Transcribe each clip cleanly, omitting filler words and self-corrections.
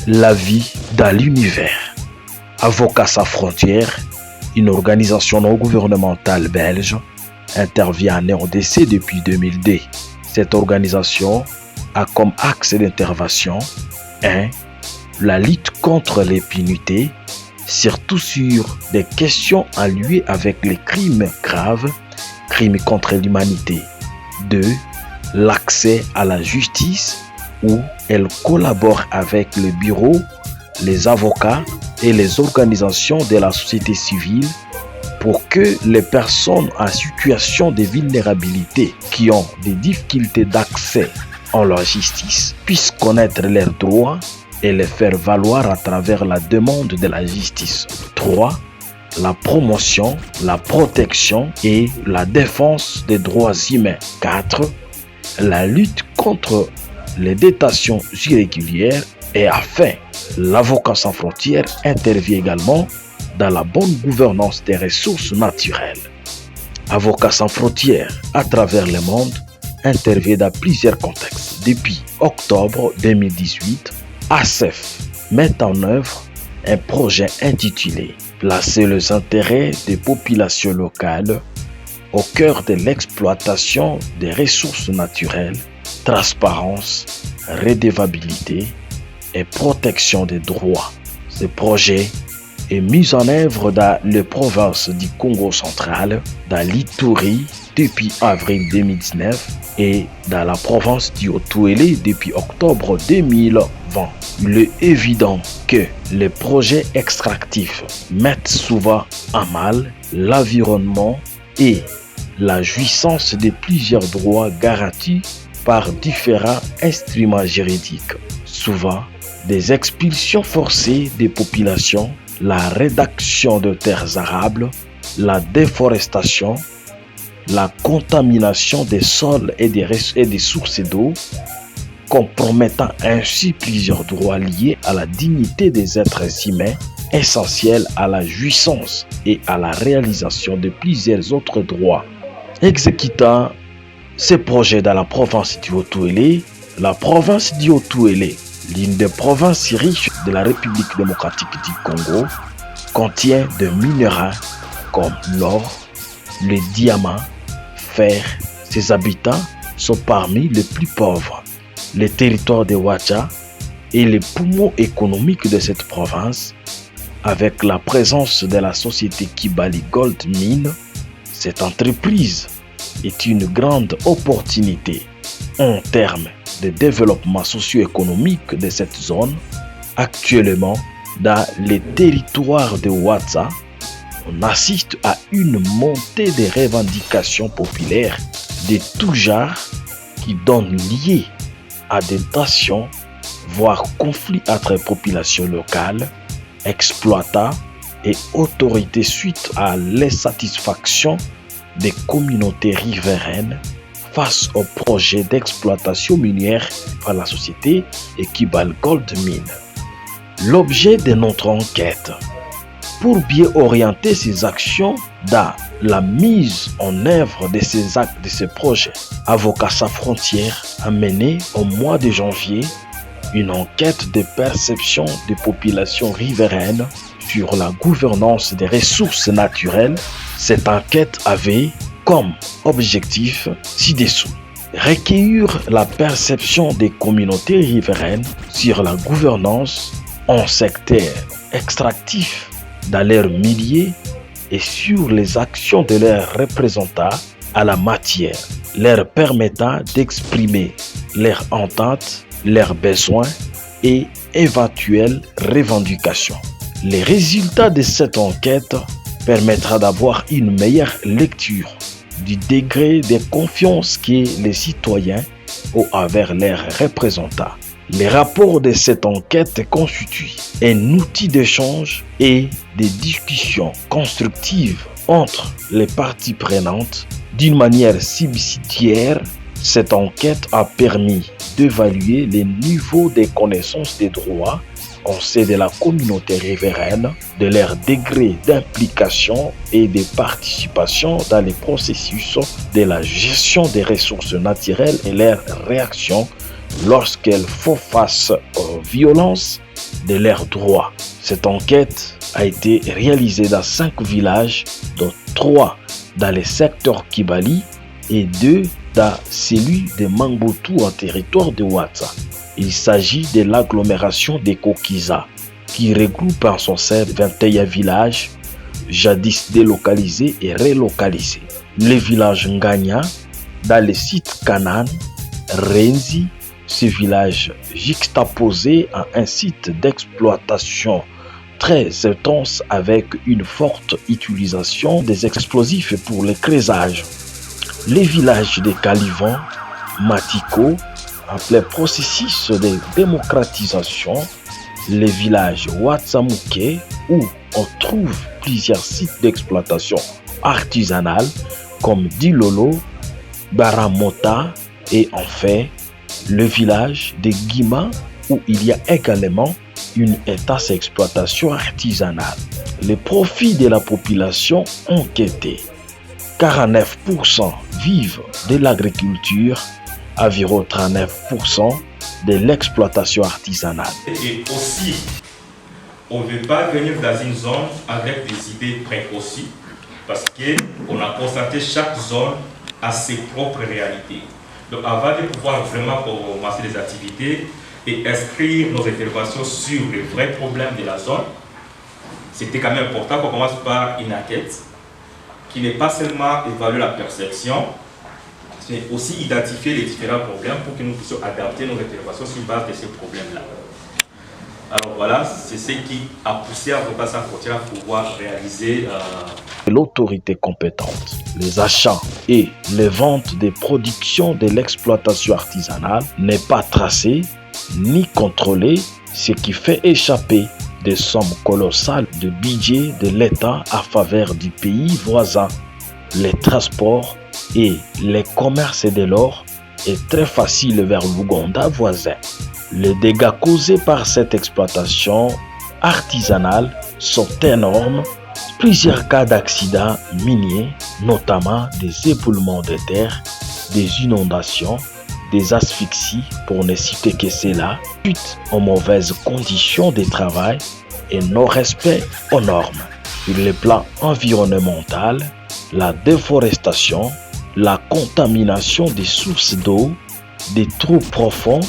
La vie dans l'univers. Avocats sans frontières, une organisation non gouvernementale belge, intervient en RDC depuis 2002. Cette organisation a comme axe d'intervention 1. La lutte contre l'impunité, surtout sur des questions en lien avec les crimes graves, crimes contre l'humanité. 2. L'accès à la justice, où elle collabore avec le bureau, les avocats et les organisations de la société civile pour que les personnes en situation de vulnérabilité qui ont des difficultés d'accès à la justice puissent connaître leurs droits et les faire valoir à travers la demande de la justice. 3. La promotion, la protection et la défense des droits humains. 4. La lutte contre les détentions irrégulières et enfin, l'Avocat sans frontières intervient également dans la bonne gouvernance des ressources naturelles. Avocat sans frontières à travers le monde intervient dans plusieurs contextes. Depuis octobre 2018, ACEF met en œuvre un projet intitulé « Placer les intérêts des populations locales au cœur de l'exploitation des ressources naturelles, transparence, redevabilité et protection des droits ». Ce projet est mis en œuvre dans les provinces du Congo central, dans l'Ituri depuis avril 2019 et dans la province du Haut-Uélé depuis octobre 2020. Il est évident que les projets extractifs mettent souvent à mal l'environnement et la jouissance de plusieurs droits garantis par différents instruments juridiques. Souvent, des expulsions forcées des populations, la rédaction de terres arables, la déforestation, la contamination des sols et des sources d'eau, compromettant ainsi plusieurs droits liés à la dignité des êtres humains, essentiels à la jouissance et à la réalisation de plusieurs autres droits. Exécutant ces projets dans la province du Haut-Uélé, la province du Haut-Uélé, l'une des provinces riches de la République démocratique du Congo, contient de minéraux comme l'or, le diamant, fer. Ses habitants sont parmi les plus pauvres. Le territoire de Ouacha est le poumon économique de cette province. Avec la présence de la société Kibali Gold Mine, cette entreprise est une grande opportunité en termes de développement socio-économique de cette zone. Actuellement, dans les territoires de Ouacha, on assiste à une montée des revendications populaires de tout genre qui donnent lieu à des tensions, voire conflits entre populations locales, exploitants et autorités suite à l'insatisfaction des communautés riveraines face au projet d'exploitation minière par la société Kibali Gold Mine. L'objet de notre enquête, pour bien orienter ces actions dans la mise en œuvre de ces actes, de ces projets, Avocats sans frontières a mené au mois de janvier une enquête de perception des populations riveraines sur la gouvernance des ressources naturelles. Cette enquête avait comme objectif ci-dessous: recueillir la perception des communautés riveraines sur la gouvernance en secteur extractif dans leur milieu et sur les actions de leurs représentants à la matière, leur permettant d'exprimer leurs ententes, leurs besoins et éventuelles revendications. Les résultats de cette enquête permettra d'avoir une meilleure lecture du degré de confiance que les citoyens ont envers leurs représentants. Les rapports de cette enquête constituent un outil d'échange et de discussion constructive entre les parties prenantes. D'une manière subsidiaire, cette enquête a permis d'évaluer les niveaux de connaissance des droits au sein de la communauté riveraine, de leur degré d'implication et de participation dans les processus de la gestion des ressources naturelles et leur réaction lorsqu'elles font face aux violences de leurs droits. Cette enquête a été réalisée dans 5 villages, dont 3 dans le secteur Kibali et 2 dans celui de Mangbotou en territoire de Ouatta. Il s'agit de l'agglomération de Kokiza, qui regroupe en son sein 21 villages, jadis délocalisés et relocalisés. Les villages Nganya, dans le site Kanan, Renzi, ce village juxtaposé à un site d'exploitation très intense avec une forte utilisation des explosifs pour le creusage. Les villages de Calivan, Matiko, en plein processus de démocratisation, les villages Watsamouké, où on trouve plusieurs sites d'exploitation artisanale comme Dilolo, Baramota et enfin le village de Guima où il y a également une étasse exploitation artisanale. Les profits de la population enquêtée. 49% vivent de l'agriculture, environ 39% de l'exploitation artisanale. Et aussi, on ne veut pas venir dans une zone avec des idées préconçues parce qu'on a constaté chaque zone a ses propres réalités. Donc avant de pouvoir vraiment commencer les activités et inscrire nos interventions sur les vrais problèmes de la zone, c'était quand même important qu'on commence par une enquête qui n'est pas seulement évaluer la perception, mais aussi identifier les différents problèmes pour que nous puissions adapter nos interventions sur base de ces problèmes-là. Alors voilà, c'est ce qui a poussé Avocats sans frontières à pouvoir réaliser l'autorité compétente, les achats et les ventes des productions de l'exploitation artisanale n'est pas tracée ni contrôlée, ce qui fait échapper des sommes colossales de budget de l'État à faveur du pays voisin. Les transports et les commerces de l'or est très facile vers l'Ouganda voisin. Les dégâts causés par cette exploitation artisanale sont énormes. Plusieurs cas d'accidents miniers, notamment des éboulements de terre, des inondations, des asphyxies, pour ne citer que cela, suite aux mauvaises conditions de travail et non-respect aux normes. Sur le plan environnemental, la déforestation, la contamination des sources d'eau, des trous profonds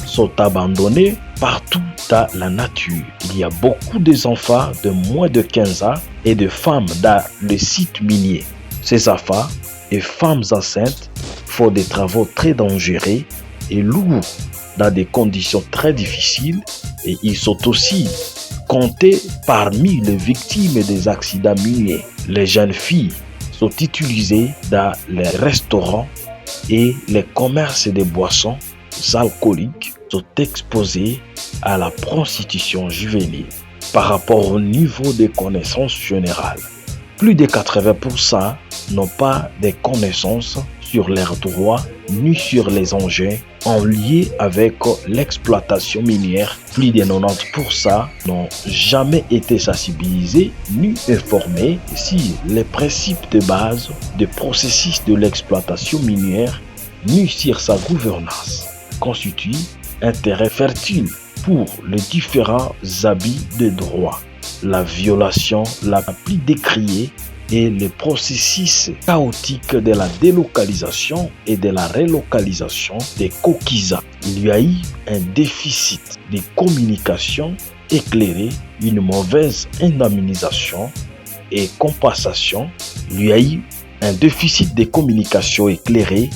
sont abandonnés partout dans la nature. Il y a beaucoup d'enfants de moins de 15 ans et de femmes dans le site minier. Ces enfants et femmes enceintes font des travaux très dangereux et lourds dans des conditions très difficiles et ils sont aussi comptés parmi les victimes des accidents miniers. Les jeunes filles sont utilisées dans les restaurants et les commerces de boissons alcooliques sont exposés à la prostitution juvénile. Par rapport au niveau des connaissances générales, plus de 80% n'ont pas de connaissances sur leurs droits ni sur les enjeux en lien avec l'exploitation minière. Plus de 90% n'ont jamais été sensibilisés ni informés sur les principes de base des processus de l'exploitation minière ni sur sa gouvernance, constitue un terrain fertile pour les différents abus de droit. La violation la plus décriée est le processus chaotique de la délocalisation et de la relocalisation des Kokiza. Il y a eu un déficit de communication éclairée, une mauvaise indemnisation et compensation. Il y a eu un déficit de communication éclairée,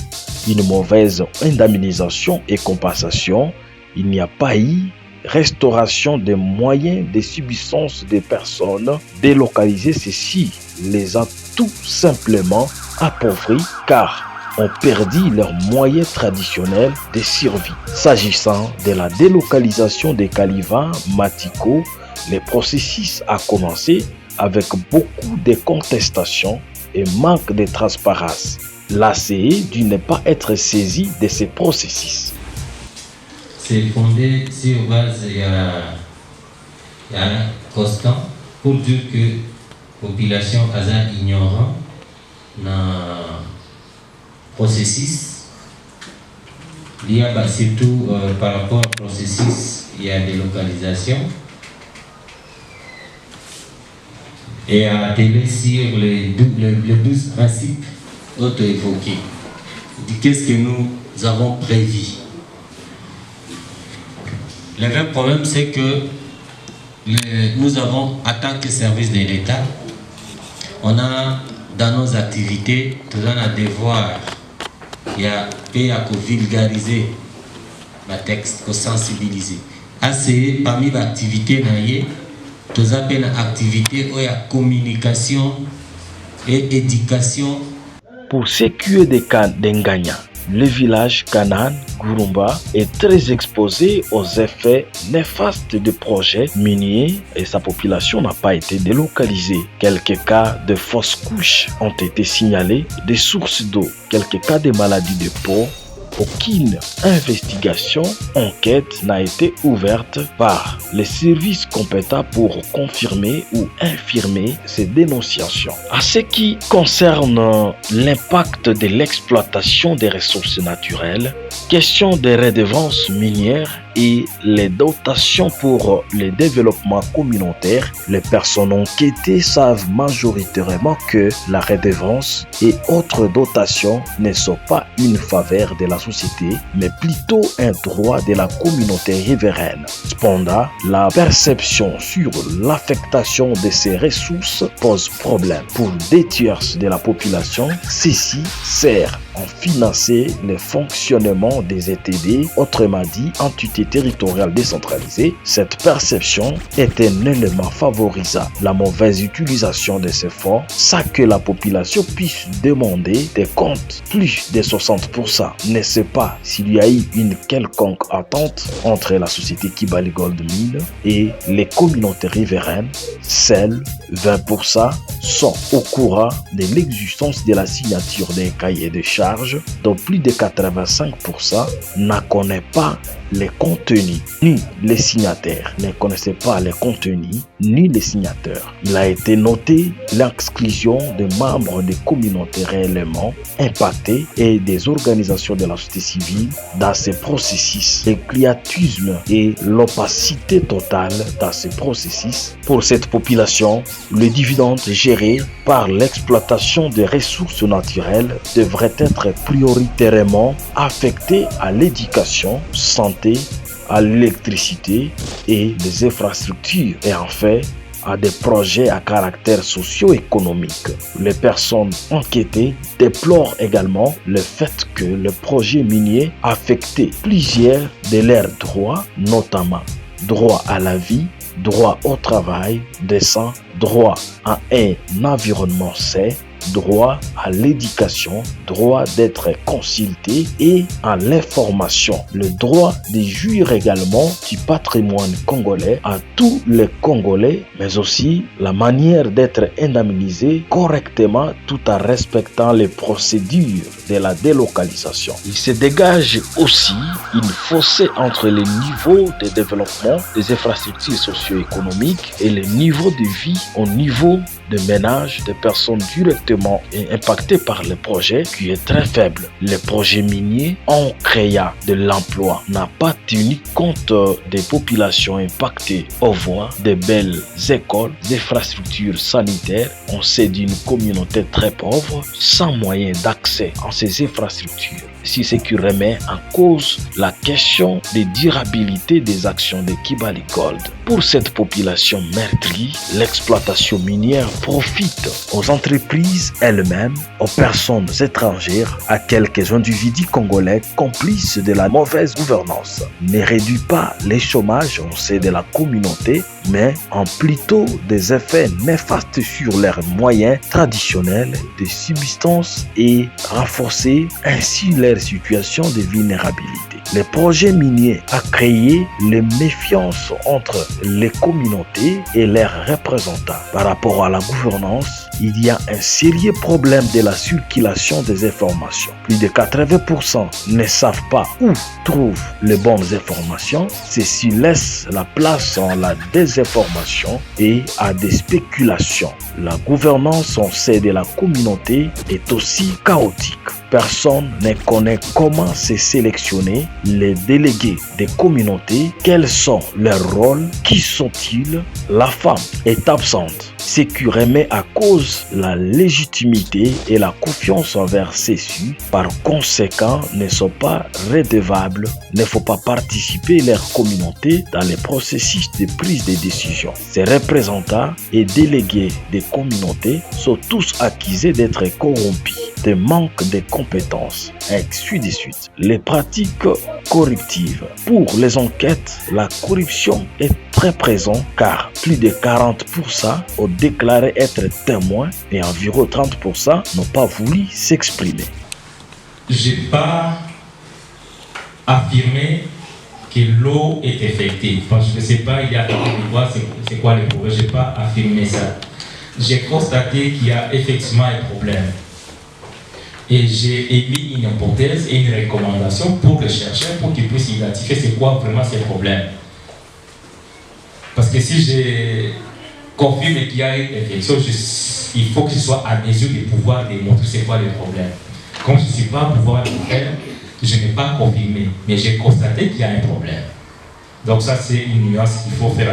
une mauvaise indemnisation et compensation. Il n'y a pas eu restauration des moyens de subsistance des personnes délocalisées. Ceci les a tout simplement appauvris car ont perdu leurs moyens traditionnels de survie. S'agissant de la délocalisation des Calivan, Matiko, le processus a commencé avec beaucoup de contestations et manque de transparence. L'ACE dut ne pas être saisi de ces processus. C'est fondé sur base, il y a un constant pour dire que la population est ignorante dans le processus Il y a surtout par rapport au processus, il y a des localisations. Et à atteler sur les 12 principes auto-évoqués. Qu'est-ce que nous avons prévu? Le vrai problème, c'est que nous avons, en tant que service de l'État, on a dans nos activités, tout un devoir, il y a vulgariser le texte, pour sensibiliser. C'est parmi les activités, tout un activité où il y a communication et éducation. Pour ce qui est des cas d'Enganya, le village Kanan Gurumba est très exposé aux effets néfastes des projets miniers et sa population n'a pas été délocalisée. Quelques cas de fausses couches ont été signalés, des sources d'eau, quelques cas de maladies de peau. Aucune investigation, enquête n'a été ouverte par les services compétents pour confirmer ou infirmer ces dénonciations. À ce qui concerne l'impact de l'exploitation des ressources naturelles, question des redevances minières et les dotations pour le développement communautaire, les personnes enquêtées savent majoritairement que la redevance et autres dotations ne sont pas une faveur de la société, mais plutôt un droit de la communauté riveraine. Cependant, la perception sur l'affectation de ces ressources pose problème. Pour des tiers de la population, ceci sert à financer le fonctionnement des ETD, autrement dit, entités territoriales décentralisées. Cette perception est un élément favorisant la mauvaise utilisation de ces fonds, sans que la population puisse demander des comptes. Plus de 60% ne sait pas s'il y a eu une quelconque attente entre la société Kibali Gold Mine et les communautés riveraines. Seuls 20% sont au courant de l'existence de la signature des cahiers de charges, dont plus de 85% ne connaissent pas les contenus, ni les signataires ne connaissaient pas les contenus, ni les signataires. Il a été noté l'exclusion des membres des communautés réellement impactées et des organisations de la société civile dans ces processus. Le clientélisme et l'opacité totale dans ces processus. Pour cette population, le dividende géré par l'exploitation des ressources naturelles devrait être prioritairement affecté à l'éducation, santé, à l'électricité et les infrastructures et enfin à des projets à caractère socio-économique. Les personnes enquêtées déplorent également le fait que le projet minier affectait plusieurs de leurs droits, notamment droit à la vie, droit au travail décent, droit à un environnement sain, droit à l'éducation, droit d'être consulté et à l'information. Le droit de jouir également du patrimoine congolais à tous les Congolais, mais aussi la manière d'être indemnisé correctement tout en respectant les procédures de la délocalisation. Il se dégage aussi une fossé entre les niveaux de développement des infrastructures socio-économiques et le niveau de vie au niveau de ménages des personnes directement impactées par le projet qui est très faible. Les projets miniers ont créé de l'emploi, n'a pas tenu compte des populations impactées. On voit des belles écoles, des infrastructures sanitaires. On sait d'une communauté très pauvre, sans moyens d'accès à ces infrastructures. C'est ce qui remet en cause la question de durabilité des actions de Kibali Gold. Pour cette population meurtrie, l'exploitation minière profite aux entreprises elles-mêmes, aux personnes étrangères, à quelques individus congolais complices de la mauvaise gouvernance. Ne réduit pas les chômages au sein de la communauté, mais en plutôt des effets néfastes sur leurs moyens traditionnels de subsistance et renforcer ainsi leur situation de vulnérabilité. Les projets miniers a créé les méfiances entre les communautés et leurs représentants. Par rapport à la gouvernance, il y a un sérieux problème de la circulation des informations. Plus de 80% ne savent pas où trouvent les bonnes informations. Ceci laisse la place à la désinformation et à des spéculations. la gouvernance au sein de la communauté est aussi chaotique. Personne ne connaît comment se sélectionner les délégués des communautés, quels sont leurs rôles, qui sont-ils. La femme est absente, ce qui remet à cause la légitimité et la confiance envers ceux-ci. Par conséquent, ne sont pas redevables, ne faut pas participer leur communauté dans les processus de prise de décision. Ces représentants et délégués des communautés sont tous accusés d'être corrompus, de manque de compétences, ainsi de suite. Les pratiques corruptives. Pour les enquêtes, la corruption est très présente car plus de 40% ont déclaré être témoins et environ 30% n'ont pas voulu s'exprimer. Je n'ai pas affirmé que l'eau est effective. Parce que je ne sais pas, il y a c'est quoi le problème. Je n'ai pas affirmé ça. J'ai constaté qu'il y a effectivement un problème. Et j'ai émis une hypothèse et une recommandation pour le chercheur pour qu'il puisse identifier c'est quoi vraiment ces problèmes. Parce que si je confirme qu'il y a une infection, il faut que je sois à mesure de pouvoir démontrer c'est quoi le problème. Comme je ne suis pas à pouvoir le faire, je n'ai pas confirmé, mais j'ai constaté qu'il y a un problème. Donc ça c'est une nuance qu'il faut faire.